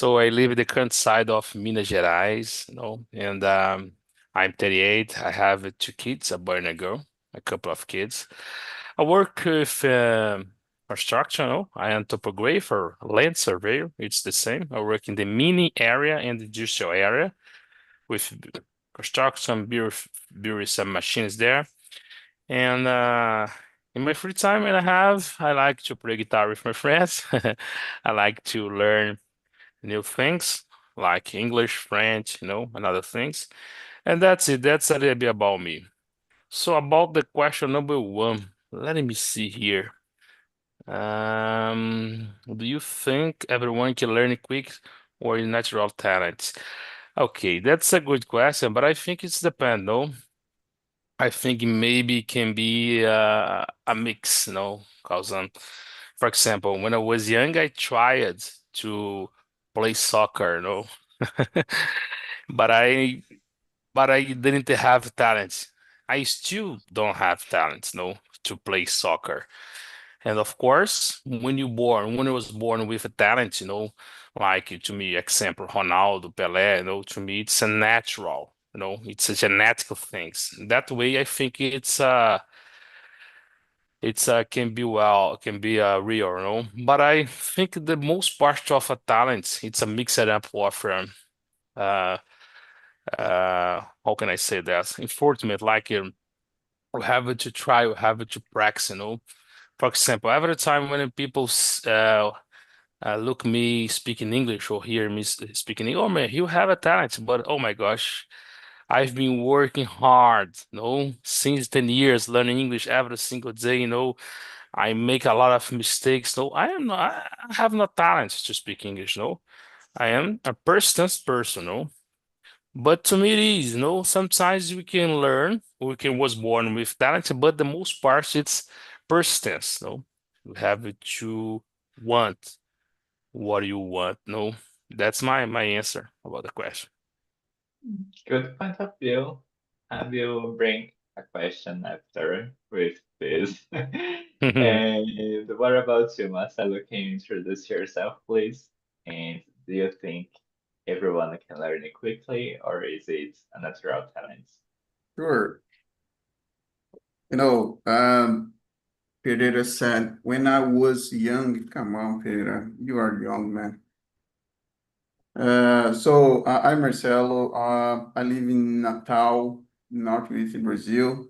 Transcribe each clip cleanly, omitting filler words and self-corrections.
So I live in the countryside of Minas Gerais, and I'm 38. I have two kids, a boy and a girl, a couple of kids. I work with construction, I am topographer, land surveyor. It's the same. I work in the mini area and the industrial area with construction, bureau some machines there. And in my free time when I like to play guitar with my friends. I like to learn new things like English, French, and other things. And that's it. That's a little bit about me. So about the question number one, let me see here. Do you think everyone can learn quick or is natural talent? Okay, that's a good question, but I think it's depend, no? I think maybe it can be a mix, because for example, when I was young, I tried to play soccer, but I didn't have talent. I still don't have talent, to play soccer. And of course, when I was born with a talent, like to me, example, Ronaldo, Pelé, to me, it's a natural, it's a genetic things. That way, I think can be real, But I think the most part of a talent, it's a mixed up of uh how can I say that? Enforcement, like we have to try, we have to practice, For example, every time when people look me speaking English or hear me speaking, oh man, you have a talent, but oh my gosh, I've been working hard, since 10 years learning English every single day, I make a lot of mistakes. No, I have no talent to speak English, no. I am a persistent person, no. But to me, it is, sometimes we can learn, we can was born with talent, but the most part it's persistence, no. You have to want what you want, no. That's my answer about the question. Good point of view. I will bring a question after with this. And what about you, Marcelo? Can you introduce yourself, please? And do you think everyone can learn it quickly, or is it a natural talent? Sure. Pereira said, when I was young, come on, Pereira, you are young, man. I'm Marcelo. I live in Natal, Northwest Brazil,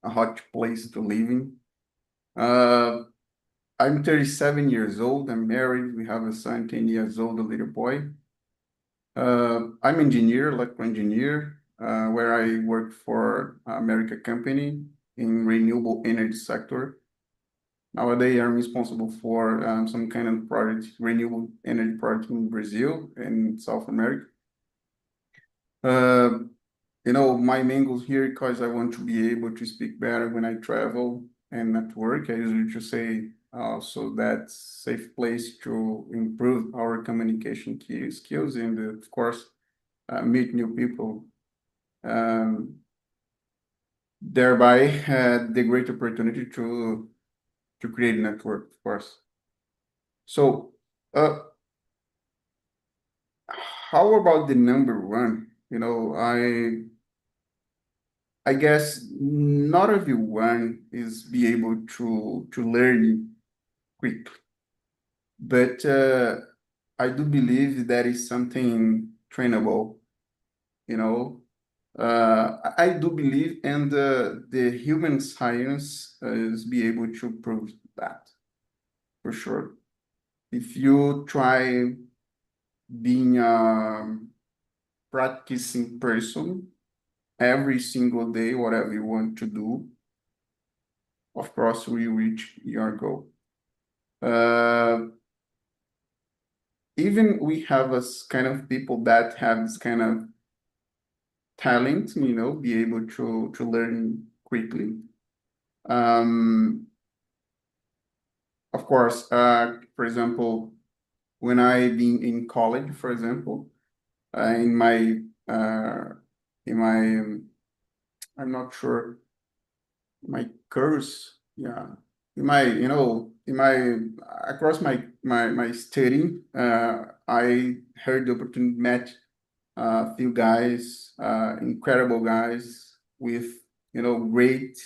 a hot place to live in. I'm 37 years old. I'm married. We have a son, 10 years old, a little boy. I'm engineer, electrical engineer, where I work for American company in renewable energy sector. Nowadays, I'm responsible for some kind of project, renewable energy project in Brazil and South America. My main goal here, because I want to be able to speak better when I travel and at work. I usually just say so that's safe place to improve our communication key skills and of course meet new people. Thereby the great opportunity to create a network, of course. So how about the number one? I guess not everyone is be able to learn quickly, but I do believe that is something trainable. I do believe, and the human science is be able to prove that for sure. If you try being a practicing person every single day, whatever you want to do, of course, we reach your goal. Even we have a kind of people that have this kind of talent, be able to learn quickly. Of course, for example, when I been in college, for example, in my I'm not sure my course, yeah, in my in across my study, I had the opportunity to meet a few guys, incredible guys with great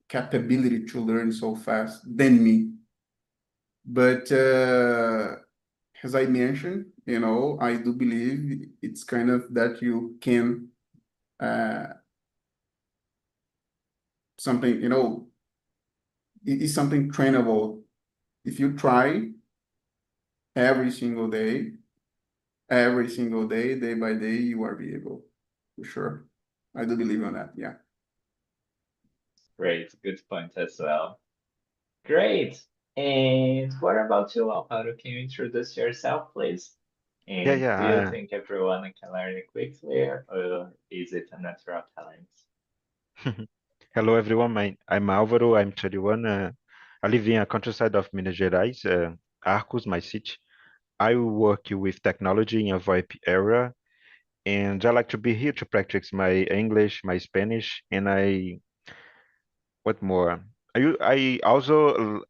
capability to learn so fast than me. But as I mentioned, I do believe it's kind of that you can something, it is something trainable. If you try every single day, day by day, you are be able, for sure. I do believe on that. Yeah. Great, good point as well. Great. And what about you, Alvaro? Can you introduce yourself, please? Yeah, And do you yeah. think everyone can learn it quickly, or is it a natural talent? Hello, everyone. I'm Álvaro. I'm 31. I live in a countryside of Minas Gerais, Arcos, my city. I work with technology in a VoIP area, and I like to be here to practice my English, my Spanish, and what more? I also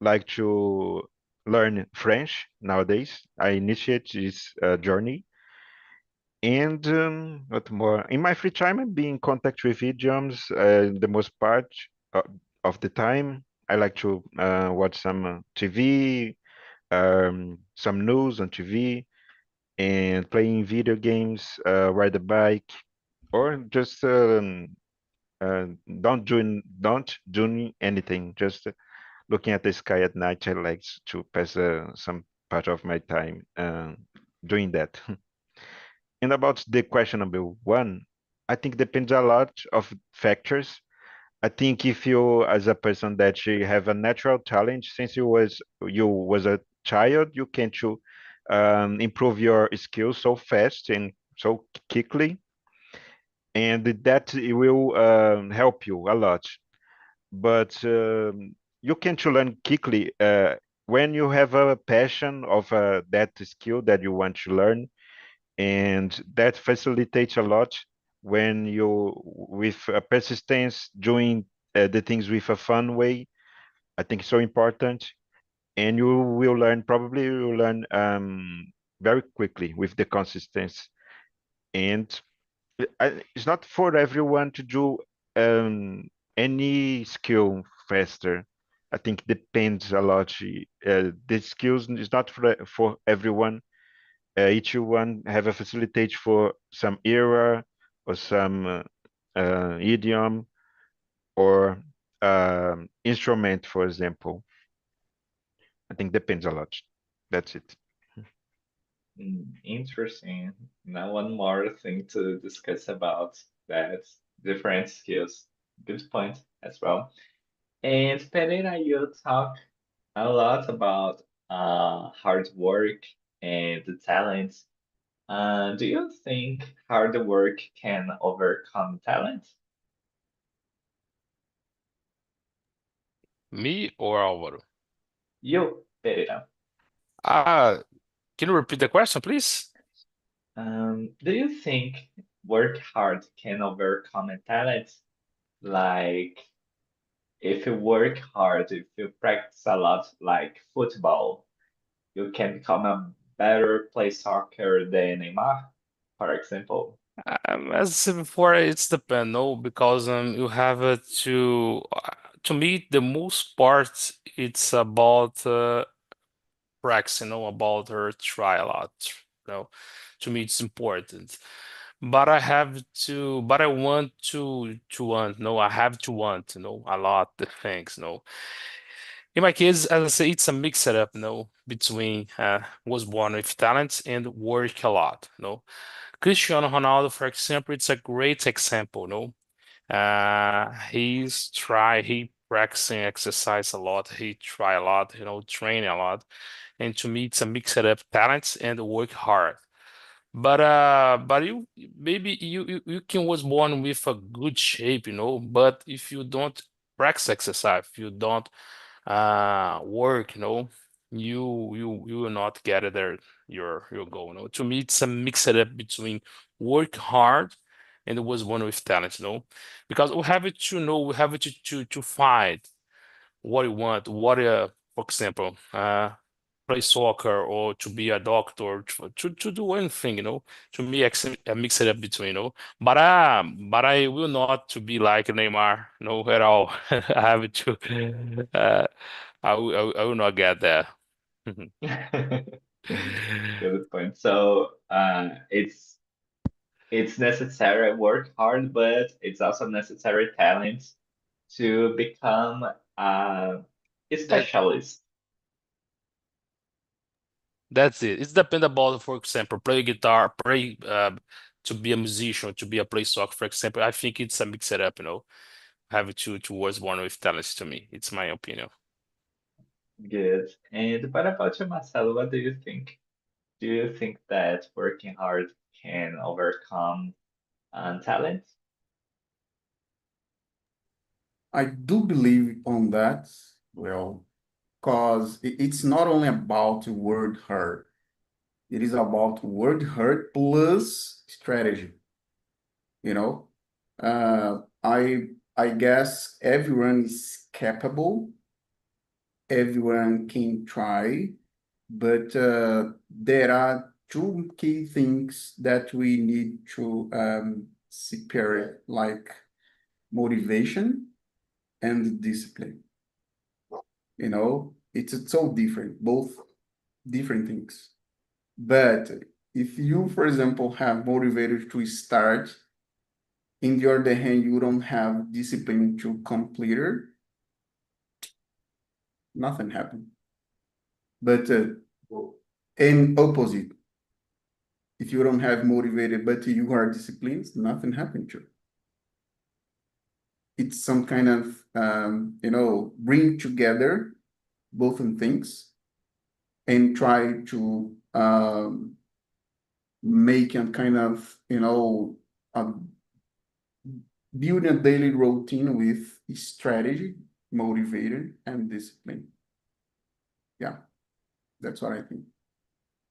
like to learn French nowadays. I initiate this journey. And what more? In my free time, I be in contact with idioms. The most part uh, of the time, I like to watch some TV, some news on TV, and playing video games, ride a bike, or just don't doing anything. Just looking at the sky at night. I like to pass some part of my time doing that. And about the question number one, I think depends a lot of factors. I think if you, as a person that you have a natural talent since you was a child, you can to improve your skills so fast and so quickly, and that it will help you a lot. But you can to learn quickly when you have a passion of that skill that you want to learn, and that facilitates a lot when you with persistence doing the things with a fun way. I think it's so important, and you will learn, probably you will learn very quickly with the consistency. And it's not for everyone to do um, any skill faster. I think depends a lot. The skills is not for everyone. Each one have a facilitate for some era or some idiom or instrument, for example. I think depends a lot. That's it. Interesting. Now one more thing to discuss about that different skills. Good point as well. And Pereira, you talk a lot about hard work and the talents. Do you think hard work can overcome talent? Me or Álvaro? You, Pereira. Uh, can you repeat the question, please? Do you think work hard can overcome a talent? Like, if you work hard, if you practice a lot, like football, you can become a better play soccer than Neymar, for example. As I said before, it's depend, no, because you have to me the most part it's about practice, about her try a lot, you know. To me it's important. But I want to want, no, I have to want, a lot the things, no. In my case, as I say, it's a mix up, between was born with talent and work a lot, Cristiano Ronaldo, for example, it's a great example, no? He practicing exercise a lot, he try a lot, train a lot. And to me, it's a mix up talents and work hard. But you maybe you can was born with a good shape, but if you don't practice exercise, if you don't work, you will not get there your goal. To me, it's a mix it up between work hard and it was one with talent, because we have to find what you want, for example, play soccer or to be a doctor, to do anything, to me, mix it up between, but I will not to be like Neymar, no, at all. I have to, I will not get there. Good point. So it's necessary work hard, but it's also necessary talent to become a That specialist. that's it. It's depend about, for example, play guitar, play to be a musician, to be a play soccer, for example. I think it's a mix it up, Have to was born with talents to me. It's my opinion. Good. And what about you, Marcelo? What do you think? Do you think that working hard can overcome talent? I do believe on that. Well, because it's not only about word hard. It is about word hard plus strategy. You know, I guess everyone is capable. Everyone can try, but there are two key things that we need to separate, like motivation and discipline. It's so different, both different things. But if you, for example, have motivated to start, in the other hand, you don't have discipline to complete it, nothing happened. But in opposite, if you don't have motivated, but you are disciplined, nothing happened to you. It's some kind of, bring together both in things and try to make a kind of, build a daily routine with strategy, motivated, and discipline. Yeah, that's what I think.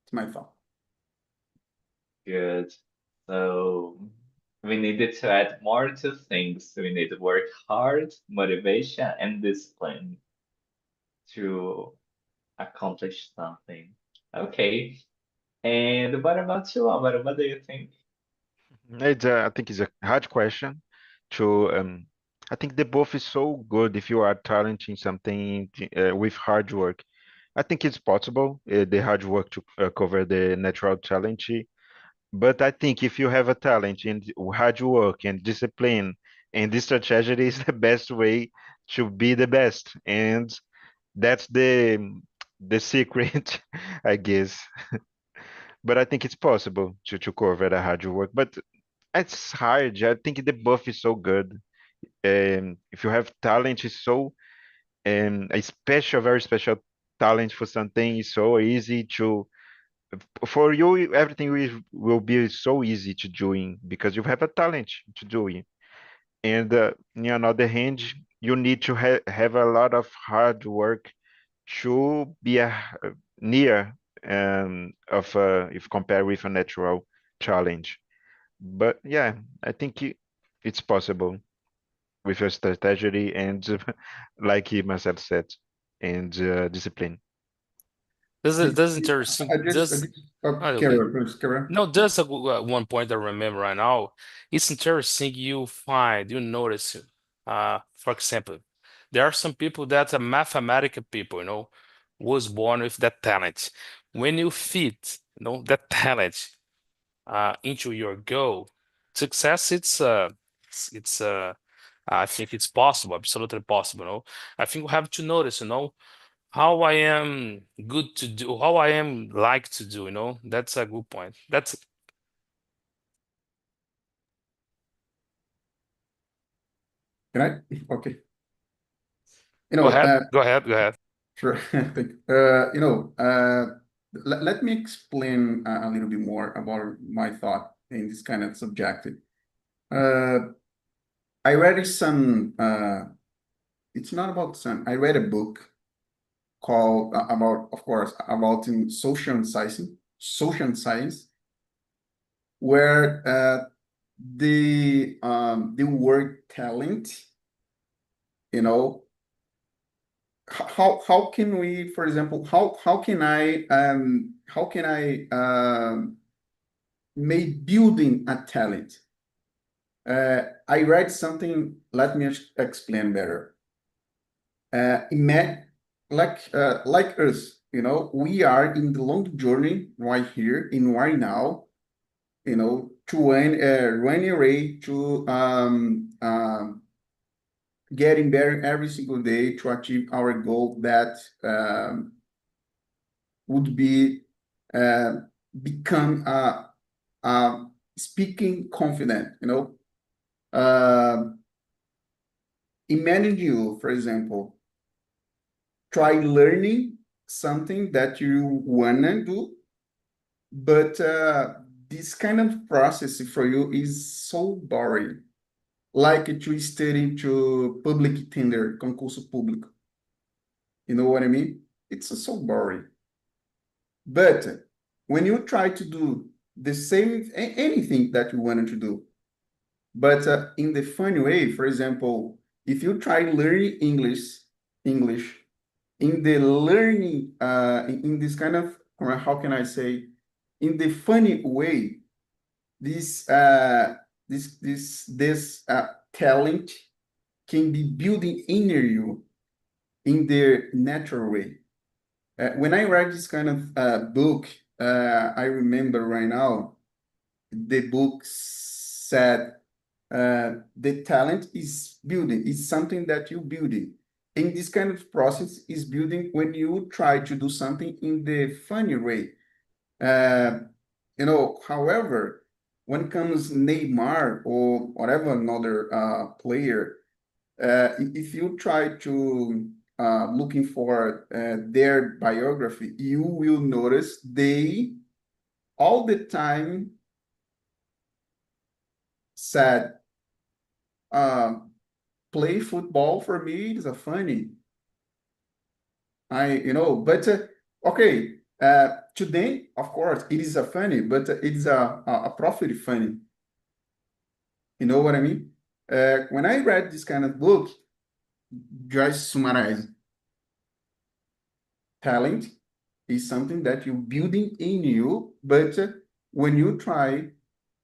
It's my thought. Good. So we needed to add more to things. We need to work hard, motivation, and discipline to accomplish something. Okay. And what about you, Amaro? What do you think? I think it's a hard question to I think the both is so good if you are talented in something with hard work. I think it's possible, the hard work to cover the natural talent. But I think if you have a talent and hard work and discipline and this strategy is the best way to be the best. And that's the secret, I guess. But I think it's possible to cover the hard work. But it's hard. I think the buff is so good. If you have talent, it's so a special, very special talent for something is so easy to for you. Everything will be so easy to doing because you have a talent to do it. And on the other hand, you need to have a lot of hard work to be near of if compared with a natural challenge. But yeah, I think it's possible with your strategy and like Marcel said, and discipline. That's interesting. Carry Okay. on, please, carry on. No, there's one point I remember right now. It's interesting you notice, for example, there are some people that are mathematical people, was born with that talent. When you fit, that talent into your goal, success, it's I think it's possible, absolutely possible, I think we have to notice, how I am good to do, how I am like to do, That's a good point. Can I? Okay. Go ahead. Go ahead. Go ahead. Sure. Thank you. Let me explain a little bit more about my thought in this kind of subjective. I read some, it's not about some, I read a book called about, of course, about in social science, where the word talent, you know, how can we, for example, how can I make building a talent? I read something. Let me explain better. Like us, we are in the long journey right here in right now, to run away to getting better every single day to achieve our goal that would be become speaking confident, imagine you, for example, try learning something that you wanna do, but this kind of process for you is so boring. Like to study to public tender, concurso público. You know what I mean? It's so boring. But when you try to do the same, anything that you wanted to do, but in the funny way, for example, if you try learning English, in the learning, in this kind of, or how can I say, in the funny way, this talent can be building in you in the natural way. When I read this kind of book, I remember right now, the book said the talent is building. It's something that you building. And this kind of process is building when you try to do something in the funny way. However, when comes Neymar or whatever another player, if you try to looking for their biography, you will notice they all the time said, play football for me is a funny. But okay. Today, of course, it is a funny, but it is a profit funny. You know what I mean? When I read this kind of book, just summarize. Talent is something that you're building in you, but when you try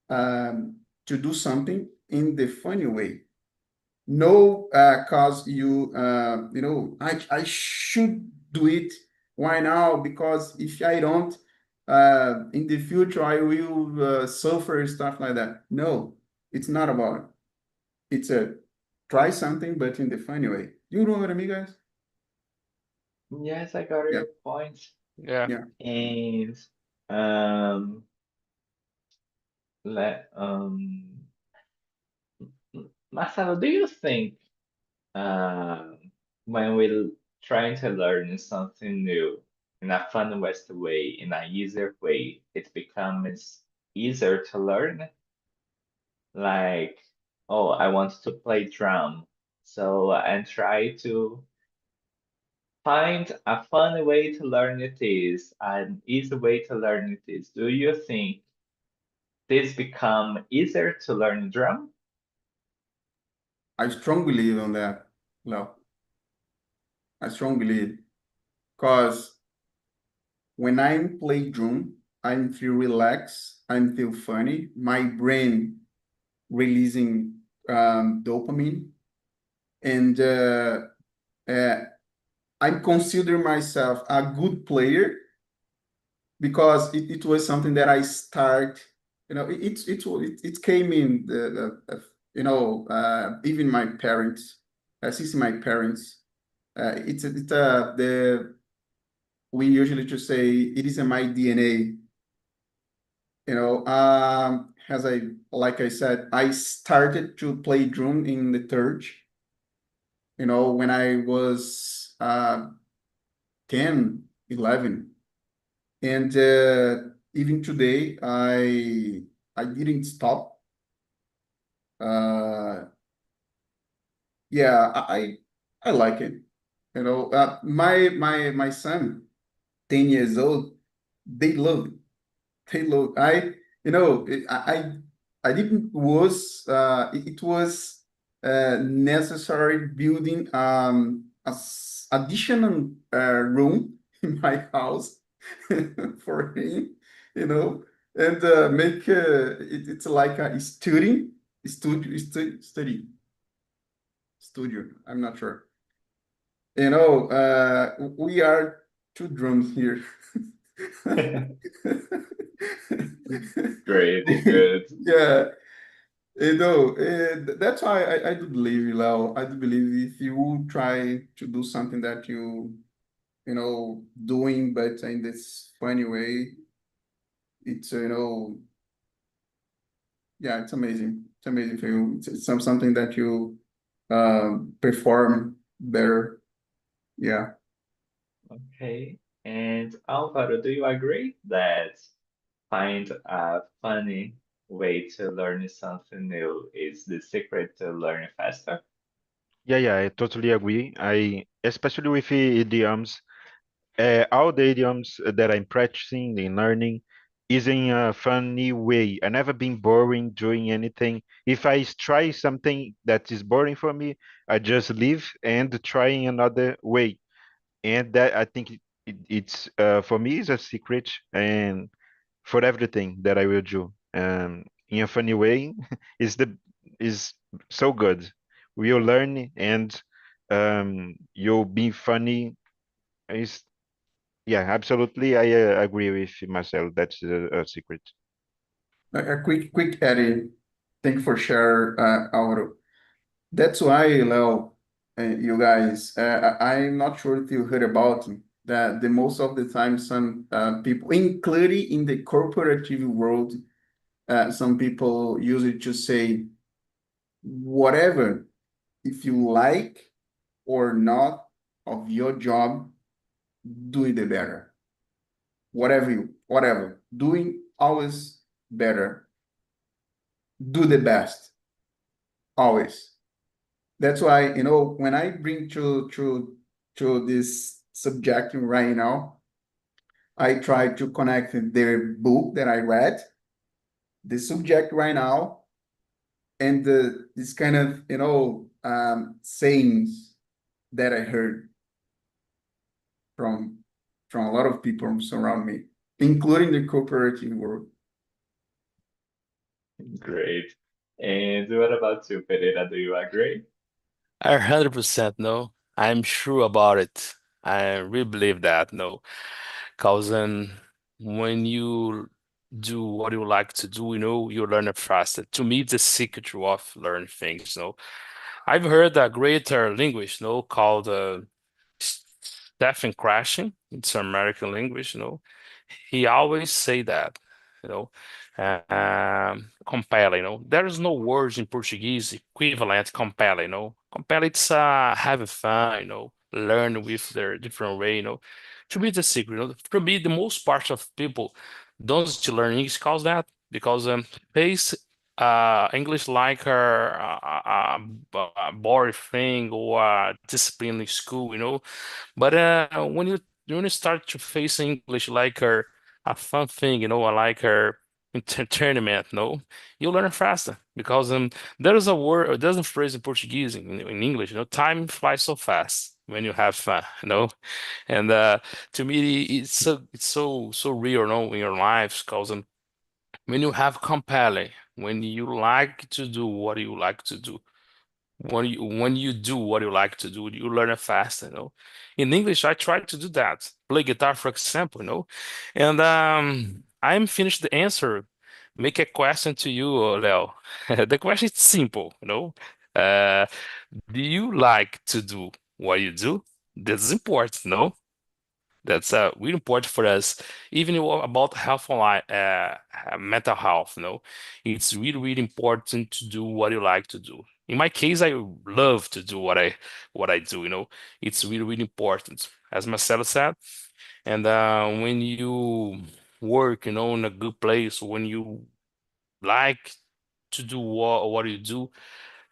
to do something in the funny way, no, cause I should do it. Why now? Because if I don't, in the future I will suffer stuff like that. No, it's not about it. It's a try something, but in the funny way. You know what I mean, guys? Yes, I got Yeah. your point. Yeah. Yeah. And let Marcelo, do you think when we're trying to learn something new in a fun way, in an easier way, it becomes easier to learn? Like, oh, I want to play drum, so and try to find a fun way to learn it is, an easy way to learn it is. Do you think this become easier to learn drum? I strongly believe on that. No, I strongly believe because when I play drum, I feel relaxed, I feel funny, my brain releasing dopamine, and I consider myself a good player because it was something that I start. It came in even my parents, since my parents, it's the we usually just say it is in my DNA. Like I said, I started to play drum in the church, when I was 10, 11. And even today, I didn't stop. Yeah, I like it. My son, 10 years old, they love it. They love I didn't was it was necessary building additional room in my house for him, you know, and make it's like a studio. I'm not sure. You know, we are two drums here. Great, good. Yeah, you know, that's why I do believe, Leo. I do believe if you try to do something that you know, doing, but in this funny way, it's, you know, yeah, it's amazing. It's amazing for you. It's something that you perform better. Yeah. Okay. And Alvaro, do you agree that find a funny way to learn something new is the secret to learning faster? Yeah, I totally agree. I especially with idioms. All the idioms that I'm practicing and learning is in a funny way. I never been boring doing anything. If I try something that is boring for me, I just leave and trying another way. And that I think it's for me is a secret and for everything that I will do. In a funny way is so good. We'll learn and you'll be funny. Is yeah, absolutely. I agree with Marcel. That's a secret. A quick edit. Thank you for share, Auro. That's why, Leo, you guys, I'm not sure if you heard about that the most of the time some people, including in the corporative world, some people use it to say whatever, if you like or not of your job, do it better. Whatever, doing always better. Do the best, always. That's why, you know, when I bring to this subject right now, I try to connect the book that I read, the subject right now, and this kind of, you know, sayings that I heard from a lot of people surround me, including the cooperative world. Great. And what about you, Pereira? Do you agree? I 100% know. I'm sure about it. I really believe that, no. Because when you do what you like to do, you know, you learn it faster. To me, it's the secret of learning things, you know. I've heard a greater linguist, you know, called Stephen Crashing. It's an American linguist, you know. He always say that, you know, compel, you know. There is no words in Portuguese equivalent compel, you know. Compel, it's have fun, you know, learn with their different way, you know. To me, the secret, you know. To me, the most part of people don't learn English cause that because face English like a boring thing or discipline in school, you know. But when you start to face English like a fun thing, you know, or like entertainment, no, you learn faster because there is a word, there's a phrase in Portuguese in English, you know, time flies so fast when you have fun, you know, and to me it's so real, you know, in your lives because when you have compelling, when you like to do what you like to do when you do what you like to do, you learn it fast, you know. In English, I try to do that. Play guitar, for example, you know. And I'm finished the answer. Make a question to you, Leo. The question is simple, you know. Uh, do you like to do what you do? That's important, no? That's really important for us, even about health and mental health. You know, it's really, really important to do what you like to do. In my case, I love to do what I do. You know, it's really, really important, as Marcelo said. And when you work, you know, in a good place, when you like to do what you do,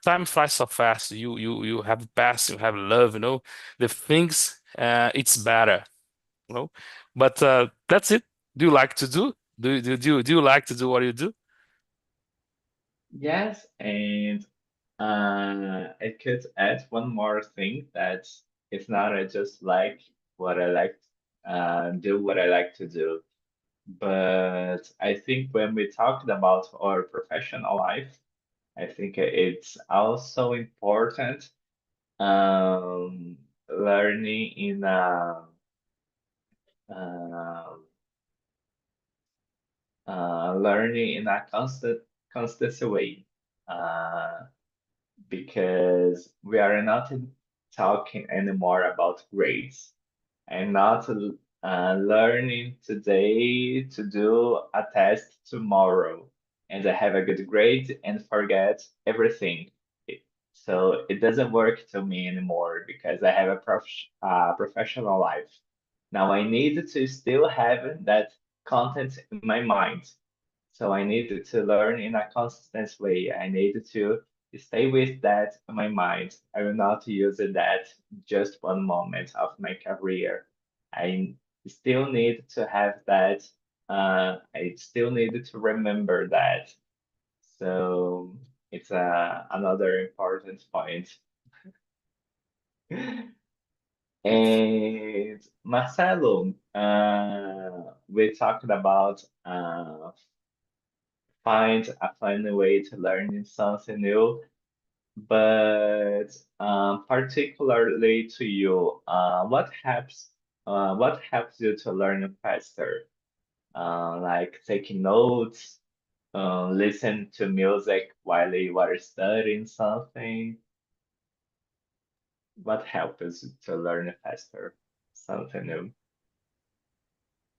time flies so fast. You have passion, you have love. You know, the things it's better, you know. But that's it. Do you like to do? Do you like to do what you do? Yes, and I could add one more thing that it's not just like what I like, do what I like to do. But I think when we talked about our professional life, I think it's also important um, learning in a uh, learning in a constant way. Uh, because we are not talking anymore about grades. I'm not learning today to do a test tomorrow and I have a good grade and forget everything. So it doesn't work to me anymore because I have a professional life. Now I need to still have that content in my mind. So I need to learn in a consistent way. I need to stay with that in my mind. I will not use that just one moment of my career. I still need to have that. I still need to remember that. So it's another important point. And Marcelo, we talked about find a fun way to learn something new. But particularly to you, what helps you to learn faster? Like taking notes, listen to music while you are studying something. What helps you to learn faster? Something new.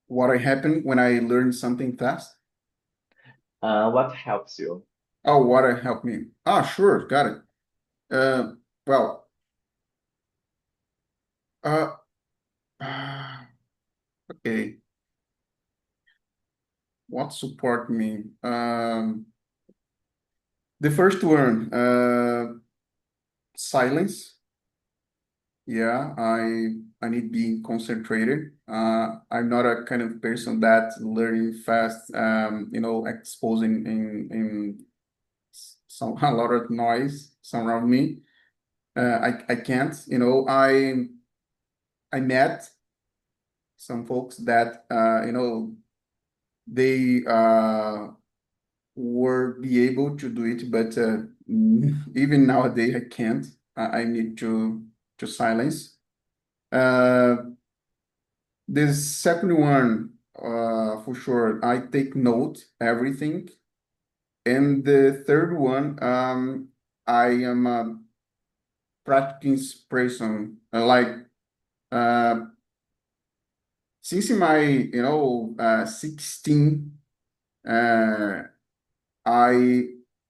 What happened when I learned something fast? What helps you? Oh, what helped me? Ah, sure, got it. Uh, well, uh, okay. What support me? The first one, silence. Yeah, I need being concentrated. I'm not a kind of person that learning fast, exposing in some a lot of noise surround me. I can't, I met some folks that they were be able to do it, but even nowadays I can't. I need to silence. Uh, the second one, for sure, I take note everything. And the third one, I am a practice person. Uh, since my 16, I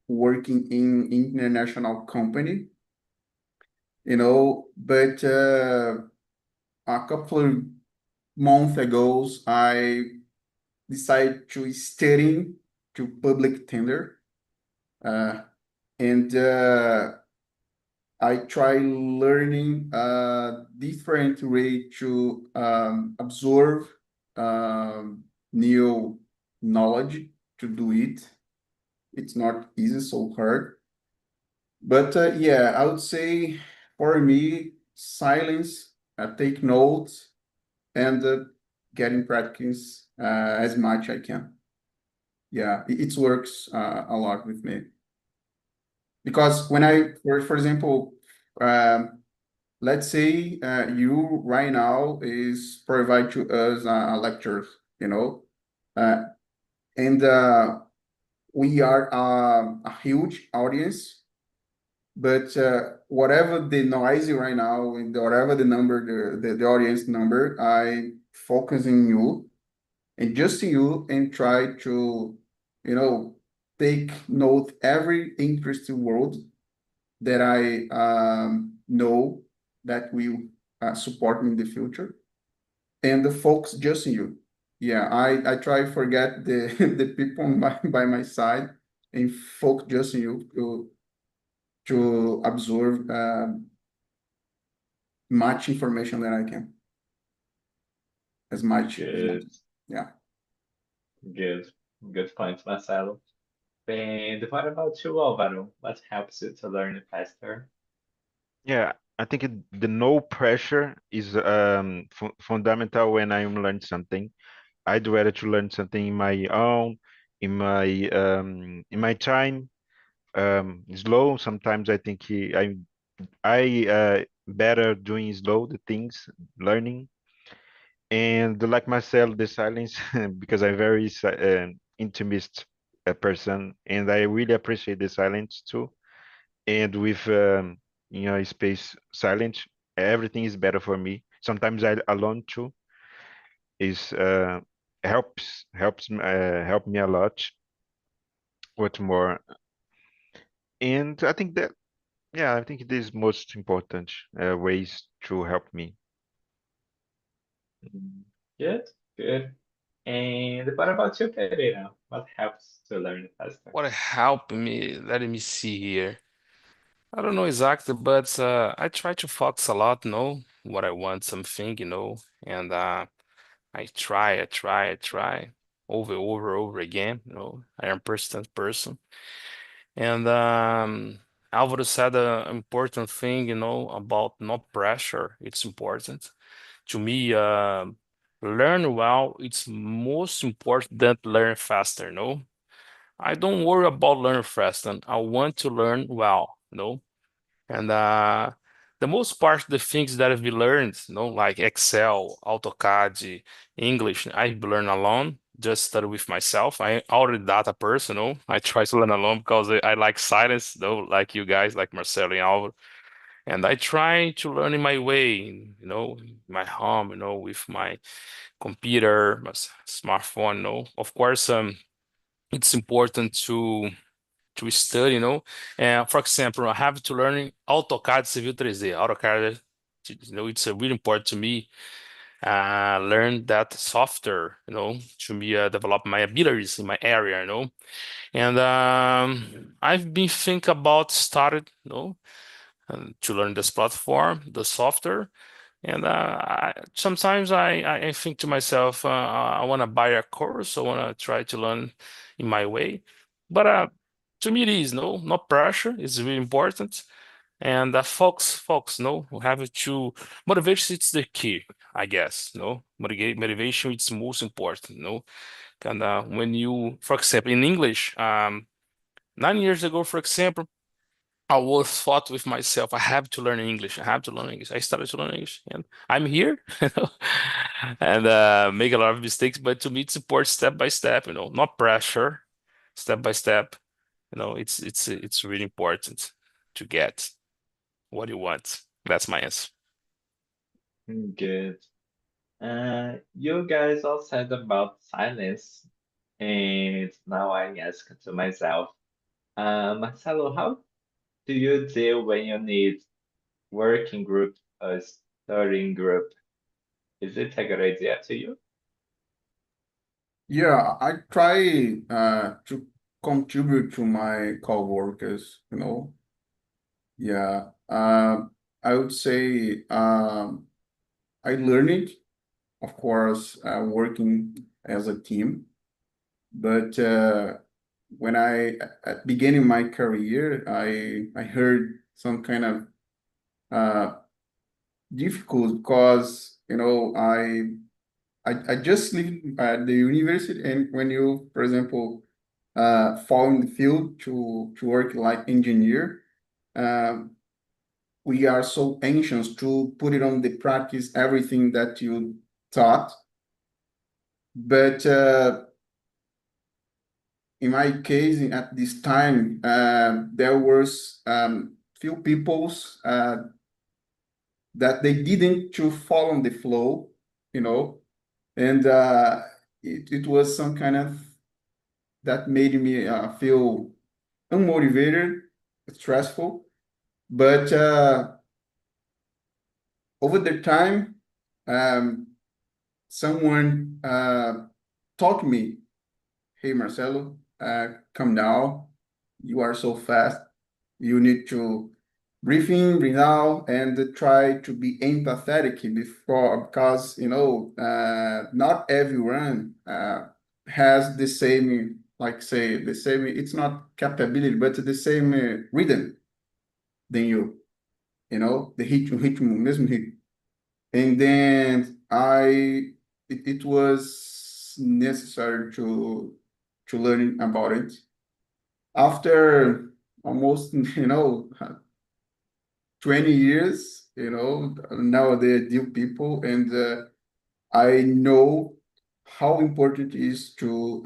working in international company, but a couple of months ago, I decided to study to public tender, and I try learning a different way to absorb new knowledge to do it. It's not easy, so hard. But yeah, I would say for me, silence, take notes, and get in practice as much I can. Yeah, it works a lot with me. Because when for example, let's say you right now is provide to us a lecture, you know, uh, and we are a huge audience, but whatever the noisy right now, and whatever the number, the audience number, I focus in you and just you and try to, take note every interesting word that I know that will support me in the future, and the folks just in you. Yeah, I try forget the the people by my side and focus just in you to absorb much information that I can, as much as much. Good, Yeah. good, good point, Marcelo. And what about you, Alvaro? What helps you to learn faster? Yeah, I think the no pressure is fundamental when I'm learning something. I'd rather to learn something in my own, in my time, slow. Sometimes I think I better doing slow the things, learning, and like myself, the silence because I'm very intimist person, and I really appreciate the silence too. And with space silent, everything is better for me. Sometimes I alone too is help me a lot. What more? And I think that yeah, I think it is most important ways to help me. Good, good. And what about you, Pereira? What helps to learn faster? What helped me? Let me see here. I don't know exactly, but I try to focus a lot, what I want, something, and I try over again, I am persistent person. And Alvaro said an important thing, about no pressure. It's important to me. Learn well. It's most important than learn faster. No, I don't worry about learn fast, and I want to learn well. And the most part, the things that we learned, like Excel, AutoCAD, English, I've learned alone, just study with myself. I already data person, I try to learn alone because I like silence, like you guys, like Marcelo and Alvaro. And I try to learn in my way, in my home, with my computer, my smartphone, Of course, it's important to study, And for example, I have to learn AutoCAD Civil 3D. AutoCAD, it's really important to me. Learn that software, to me develop my abilities in my area, And I've been thinking about started, to learn this platform, the software. And sometimes I think to myself, I want to buy a course. I want to try to learn in my way. But to me, it is no pressure. It's really important. And folks, we have to motivation. It's the key, I guess. Motivation. It's most important. And when you, for example, in English, 9 years ago, for example. I was thought with myself, I have to learn English. I have to learn English. I started to learn English, and I'm here, and make a lot of mistakes. But to me, it's important step by step. Not pressure, step by step. It's really important to get what you want. That's my answer. Good. You guys all said about silence, and now I ask to myself, Marcelo, how do you deal when you need working group or studying group? Is it a good idea to you? Yeah, I try to contribute to my coworkers, Yeah, I would say I learned it, of course, working as a team. But when at beginning my career, I heard some kind of difficult because I just leave the university, and when you, for example, fall in the field to work like engineer, um, we are so anxious to put it on the practice everything that you taught. But in my case, at this time, there was few peoples that they didn't to follow the flow, and it was some kind of that made me feel unmotivated, stressful. But over the time, um, someone taught me, "Hey, Marcelo, come down. You are so fast. You need to breathe in, breathe out, and try to be empathetic before, because not everyone has the same, like say the same. It's not capability, but the same rhythm than you. you know, the ritmo, mesmo ritmo. And then it was necessary to learn about it. After almost, you know, 20 years, you know, nowadays I deal people, and I know how important it is to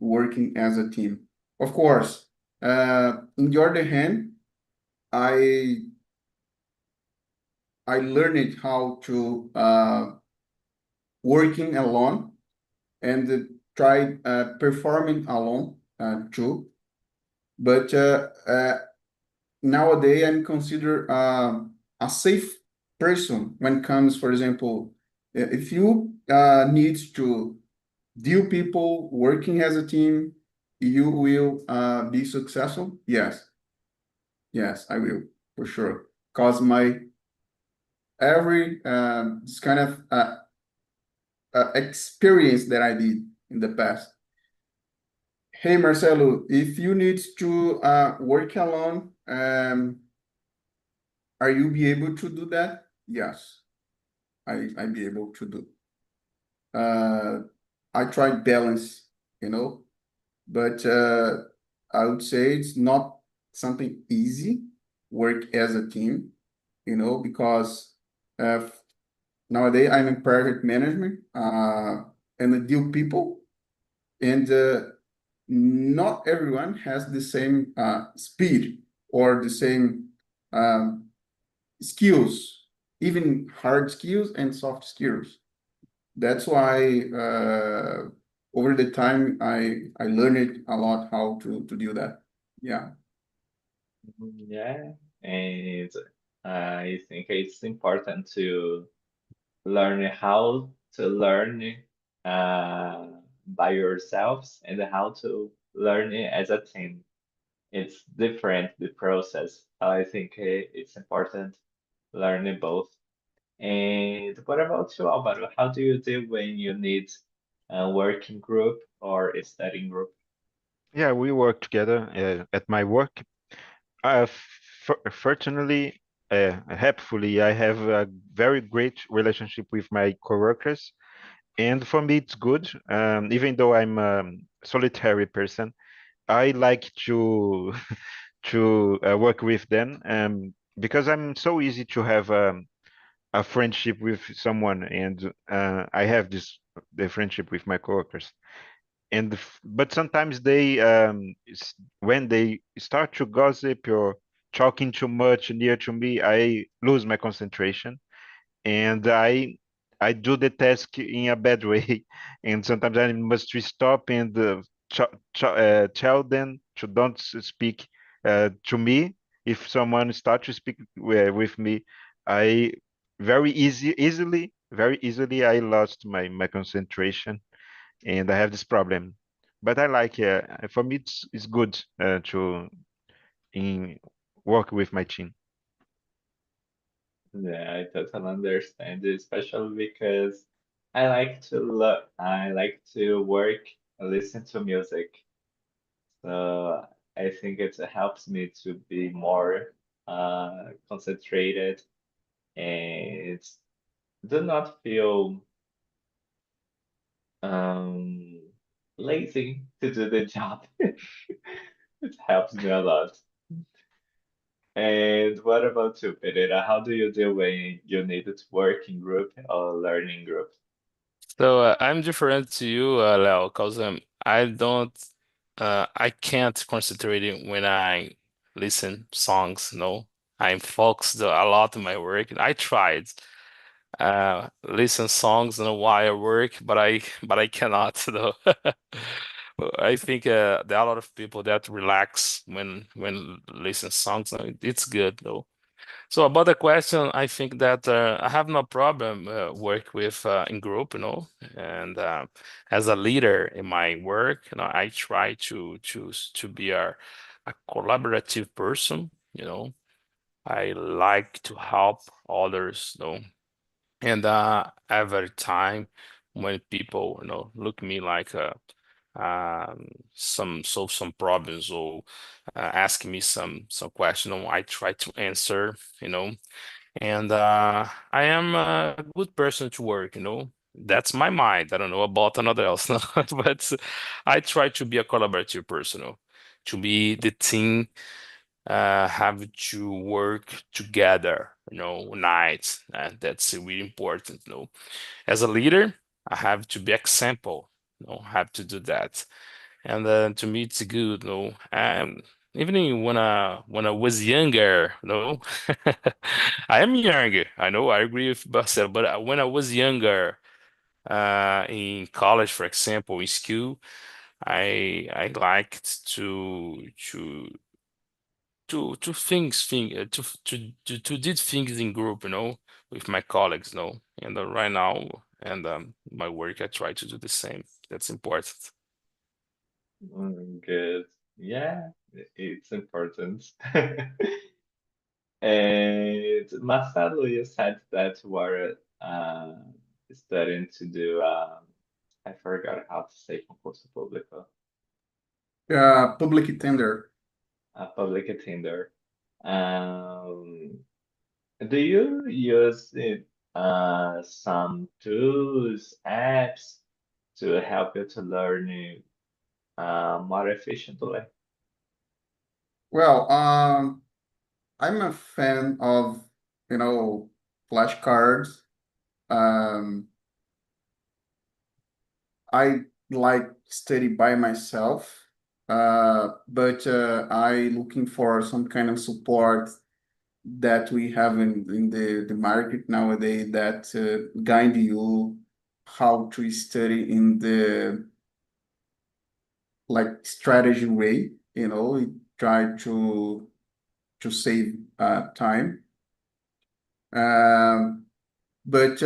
working as a team. Of course, on the other hand, I learned how to working alone and try performing alone too. But nowadays I'm considered a safe person when it comes, for example, if you need to deal people working as a team, you will be successful. Yes, I will, for sure. Because my every this kind of experience that I did in the past. Hey, Marcelo, if you need to work alone, are you be able to do that? Yes, I be able to do. I tried balance, you know, but I would say it's not something easy work as a team, you know, because nowadays I'm in private management and I deal people, and not everyone has the same speed or the same skills, even hard skills and soft skills. That's why over the time I learned a lot how to do that. Yeah. Yeah, and I think it's important to learn how to learn uh, by yourselves and how to learn it as a team. It's different, the process. I think it's important learning both. And what about you, Alvaro? How do you do when you need a working group or a studying group? Yeah, we work together at my work. Fortunately, happily, I have a very great relationship with my coworkers, and for me, it's good. Even though I'm a solitary person, I like to to work with them, because I'm so easy to have a friendship with someone, and I have the friendship with my coworkers. And but sometimes they when they start to gossip or talking too much near to me, I lose my concentration, and I do the task in a bad way, and sometimes I must stop and tell them to don't speak to me. If someone starts to speak with me, I very easily I lost my concentration, and I have this problem. But I like for me it's good to in work with my team. Yeah, I totally understand, especially because I like to work and listen to music. So I think it helps me to be more concentrated and do not feel um lazy to do the job. It helps me a lot. And what about you, Pereira? How do you deal when you need to work in group or learning group? So I'm different to you, Leo, because I can't concentrate it when I listen songs. No, I'm focused a lot on my work. I tried listen songs, while I work, but I cannot though. I think there are a lot of people that relax when listen songs. It's good though. So about the question, I think that I have no problem work with in group, and as a leader in my work, I try to be a collaborative person, I like to help others, and every time when people, look me like solve some problems or ask me some question, I try to answer, and I am a good person to work, That's my mind. I don't know about another else, no? But I try to be a collaborative person, to be the team have to work together, nights. That's really important, As a leader, I have to be example, have to do that. And to me, it's good, even when I was younger, I am younger. I know I agree with Marcel, but when I was younger, in college, for example, in school, I liked to to did things in group, with my colleagues, And right now, and my work, I try to do the same. That's important. Good. Yeah, it's important. And Marcelo, you said that you were studying to do I forgot how to say concurso público, Public tender. public attender. Um, do you use it, some tools, apps to help you to learn more efficiently? Well, I'm a fan of, flashcards. Um, I like study by myself, but I looking for some kind of support that we have in the market nowadays that guide you how to study in the like strategy way, it try to save time. But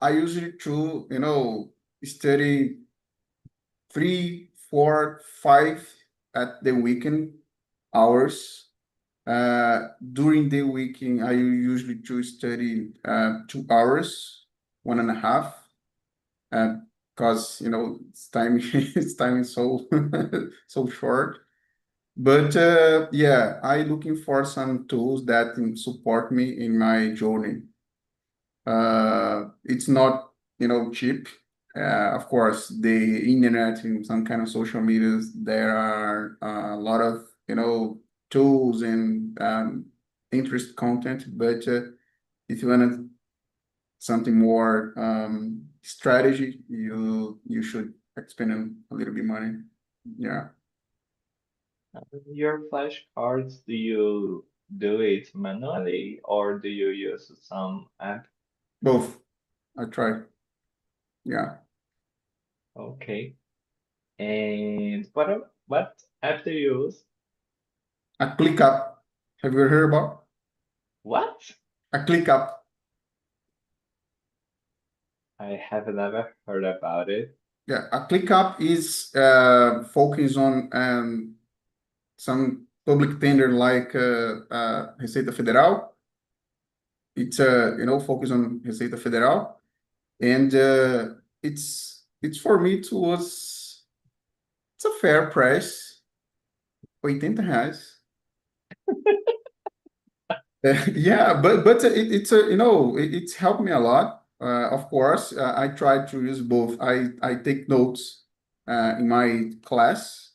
I usually to, study 3, 4, 5 at the weekend hours. During the weekend, I usually to study 2 hours, 1.5, because it's time time is so so short. But yeah, I looking for some tools that can support me in my journey. It's not, cheap. Of course, the internet and some kind of social medias, there are a lot of, tools and interest content. But if you want something more strategy, you should expend a little bit money. Yeah, Your flashcards, do you do it manually or do you use some app? both. I try. Yeah, Okay. And what app do you use? a ClickUp. Have you heard about What? a ClickUp? I have never heard about it. Yeah, a ClickUp is focus on some public tender like Receita Federal. It's focus on Receita Federal, and it's for me to was it's a fair price, R$ 80. Yeah, but it's it's helped me a lot. Of course, I try to use both. I take notes in my class,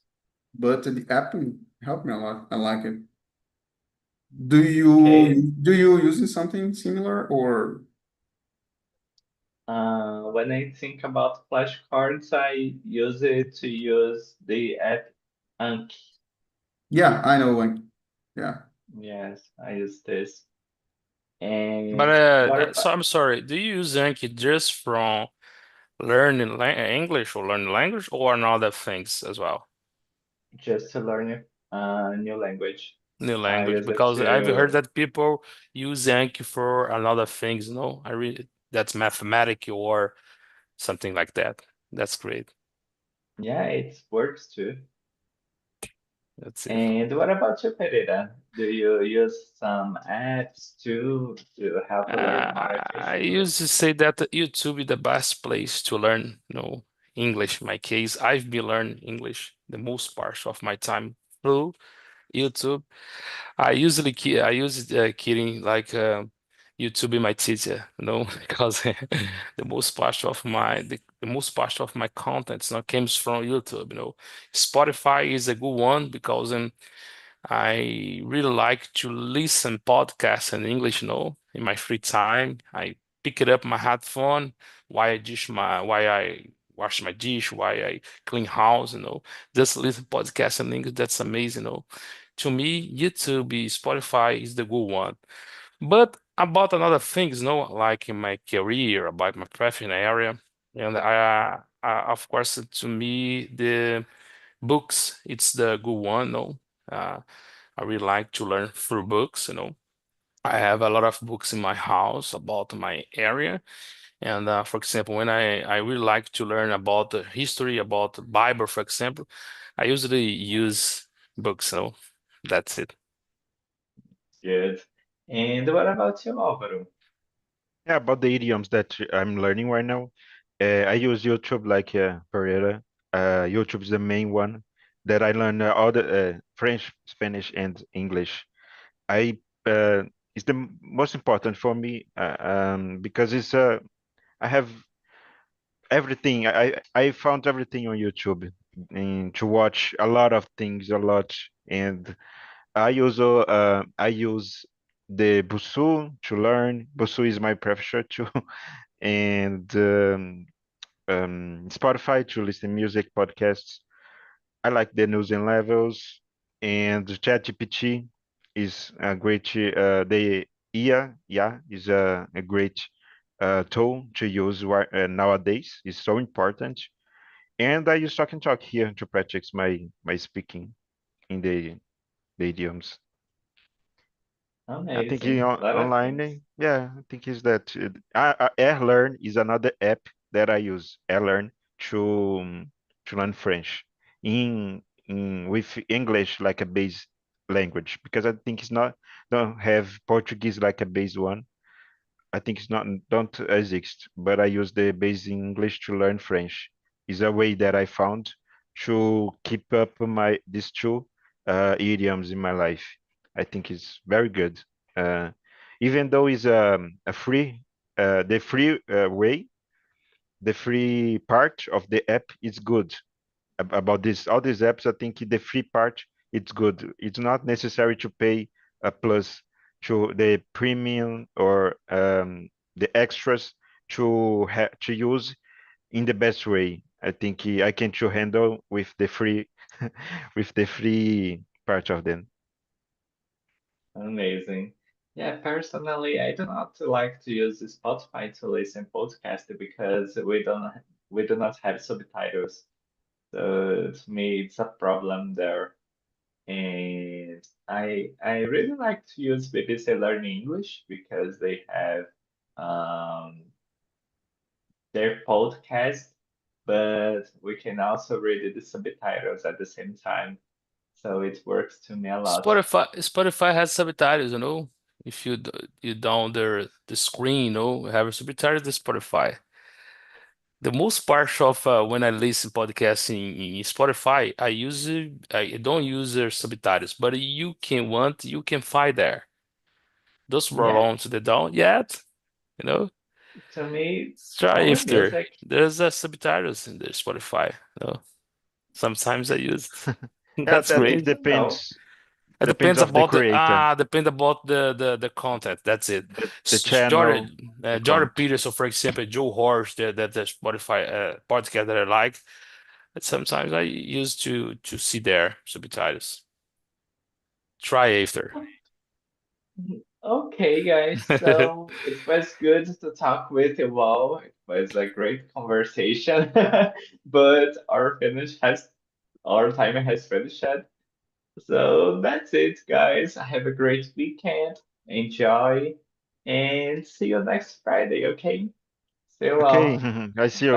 but the app helped me a lot. I like it. Do Okay. you do you using something similar or When I think about flashcards, I use it to use the app Anki. yeah, I know one. Yeah. Yes, I use this. But And what so about I'm sorry. Do you use Anki just from learning English or learning language or other things as well? just to learn a new language? New I language, use it because I've heard to, that people use Anki for another things. No, I read that's mathematic or something like that. That's great. yeah, it works too. That's it. And what about you, Pereira? Do you use some apps too to help you learn more I efficiently? used to say that YouTube is the best place to learn, English in my case. I've been learning English the most part of my time through YouTube. I use kidding like YouTube is my teacher, because the most part of my content now comes from YouTube. Spotify is a good one because I really like to listen podcasts in English, in my free time. I pick it up my headphone while I wash my dish, while I clean house. Just listen podcasts in English. That's amazing. To me, YouTube, Spotify is the good one. But about another things, like in my career, about my professional area, and of course, to me, the books, it's the good one, no? I really like to learn through books. I have a lot of books in my house about my area. And for example, when I really like to learn about the history, about the Bible, for example, I usually use books. So that's it. Good. And what about you, Álvaro? Yeah, about the idioms that I'm learning right now. I use YouTube like Pereira. YouTube is the main one that I learn all the French, Spanish, and English. I It's the most important for me because I have everything. I found everything on YouTube and to watch a lot of things, a lot. And I use the Busu to learn. Busu is my professor too, and Spotify to listen music podcasts. I like the news and levels, and ChatGPT is a great. The IA, yeah, is a great tool to use nowadays. It's so important. And I use Talk and Talk here to practice my speaking in the idioms. I think Amazing. A lot of online, things. yeah, I think is that AirLearn is another app that I use. AirLearn to learn French in with English like a base language because I think it's not don't have Portuguese like a base one. I think it's not don't exist, but I use the base English to learn French. Is a way that I found to keep up my these two idioms in my life. I think it's very good. Uh, Even though it's a free, the free way, the free part of the app is good. About this, all these apps, I think the free part it's good. It's not necessary to pay a plus to the premium or the extras to use in the best way. I think I can to handle with the free with the free part of them. Amazing. Yeah, personally, I do not like to use Spotify to listen podcast because we do not have subtitles. So to me, it's a problem there. And I really like to use BBC Learn English because they have um, their podcast, but we can also read the subtitles at the same time. So it works to me a lot. Spotify has subtitles. If you down the screen, have subtitles to Spotify. The most part of when I listen podcasts in Spotify, I don't use their subtitles, but you can find there. Those Yeah, belong to the down yet, you know. to me, Try only if music. there's subtitles in the Spotify. Sometimes I use it. Yeah, That's that Good great. to know. It depends of the creator, depends about the content. That's it. the channel, the Jordan content. Peterson, for example, Joe Horst, the Spotify podcast that I like. But sometimes I used to see their subtitles. Try after. Okay, guys. So it was good to talk with you all. It was a great conversation, but our time has finished. So that's it, guys. Have a great weekend. Enjoy, and see you next Friday. Okay. See you Okay, all. I see you.